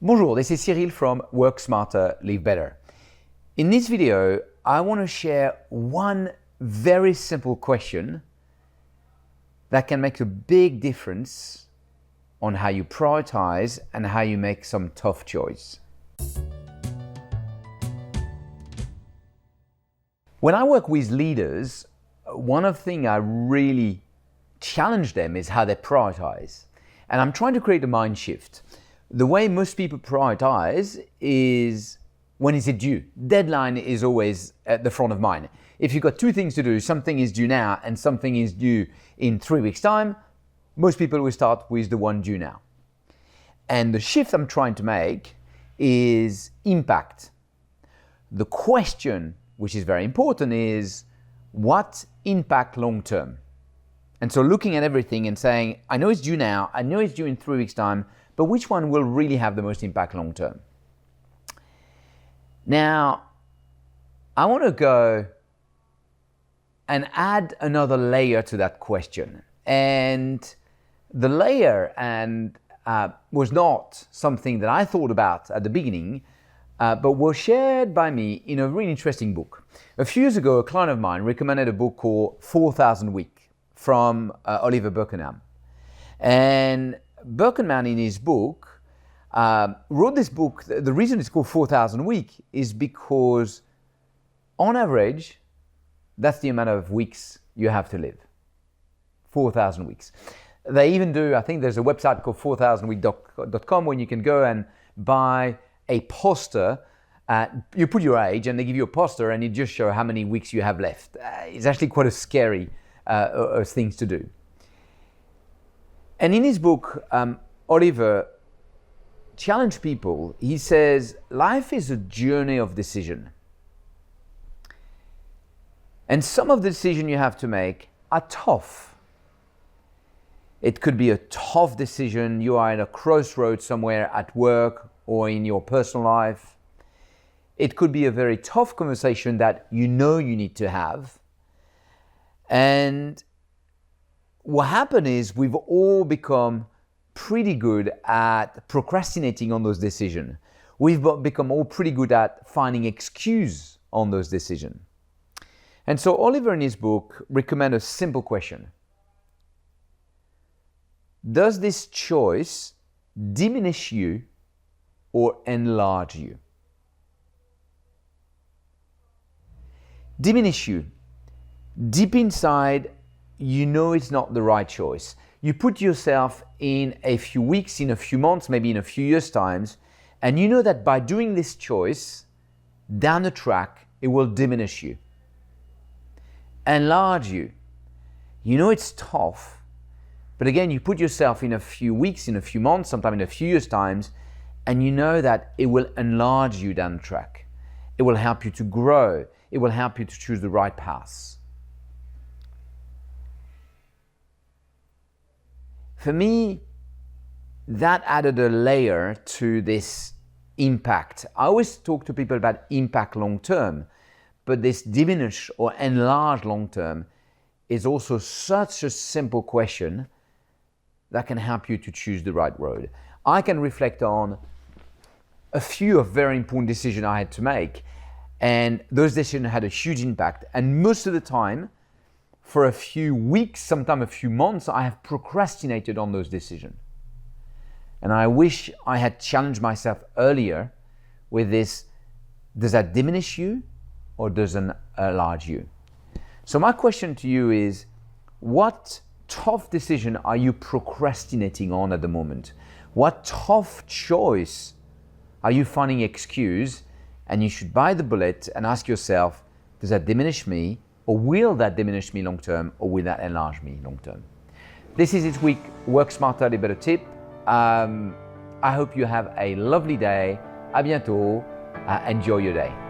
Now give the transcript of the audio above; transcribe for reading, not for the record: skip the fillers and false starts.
Bonjour, this is Cyril from Work Smarter, Live Better. In this video, I want to share one very simple question that can make a big difference on how you prioritize and how you make some tough choice. When I work with leaders, one of the things I really challenge them is how they prioritize. And I'm trying to create a mind shift. The way most people prioritize is when is it due? Deadline is always at the front of mind. If you've got two things to do, something is due now and something is due in 3 weeks' time, most people will start with the one due now. And the shift I'm trying to make is impact. The question, which is very important, is what impact long term? And so looking at everything and saying, I know it's due now, I know it's due in 3 weeks' time, but which one will really have the most impact long term? Now, I want to go and add another layer to that question. And the layer was not something that I thought about at the beginning, but was shared by me in a really interesting book. A few years ago, a client of mine recommended a book called 4,000 Weeks from Oliver Burkenham. And Burkenham, in his book, wrote this book. The reason it's called 4,000 Weeks is because, on average, that's the amount of weeks you have to live. 4,000 weeks. They even do, I think there's a website called 4000week.com where you can go and buy a poster. You put your age and they give you a poster and it just shows how many weeks you have left. It's actually quite a scary things to do. And in his book, Oliver challenged people. He says, life is a journey of decision. And some of the decisions you have to make are tough. It could be a tough decision. You are in a crossroads somewhere at work or in your personal life. It could be a very tough conversation that you know you need to have. And what happened is we've all become pretty good at procrastinating on those decisions. We've become all pretty good at finding excuse on those decisions. And so Oliver in his book recommends a simple question. Does this choice diminish you or enlarge you? Diminish you. Deep inside, you know it's not the right choice. You put yourself in a few weeks, in a few months, maybe in a few years' times, and you know that by doing this choice, down the track, it will diminish you. Enlarge you. You know it's tough, but again, you put yourself in a few weeks, in a few months, sometime in a few years' times, and you know that it will enlarge you down the track. It will help you to grow. It will help you to choose the right path. For me, that added a layer to this impact. I always talk to people about impact long term, but this diminish or enlarge long term is also such a simple question that can help you to choose the right road. I can reflect on a few of very important decisions I had to make, and those decisions had a huge impact. And most of the time, for a few weeks, sometimes a few months, I have procrastinated on those decisions. And I wish I had challenged myself earlier with this, does that diminish you or does it enlarge you? So my question to you is, what tough decision are you procrastinating on at the moment? What tough choice are you finding excuse? And you should bite the bullet and ask yourself, does that diminish me? Or will that diminish me long term, or will that enlarge me long term? This is this week Work Smarter, Live Better tip. I hope you have a lovely day. À bientôt. Enjoy your day.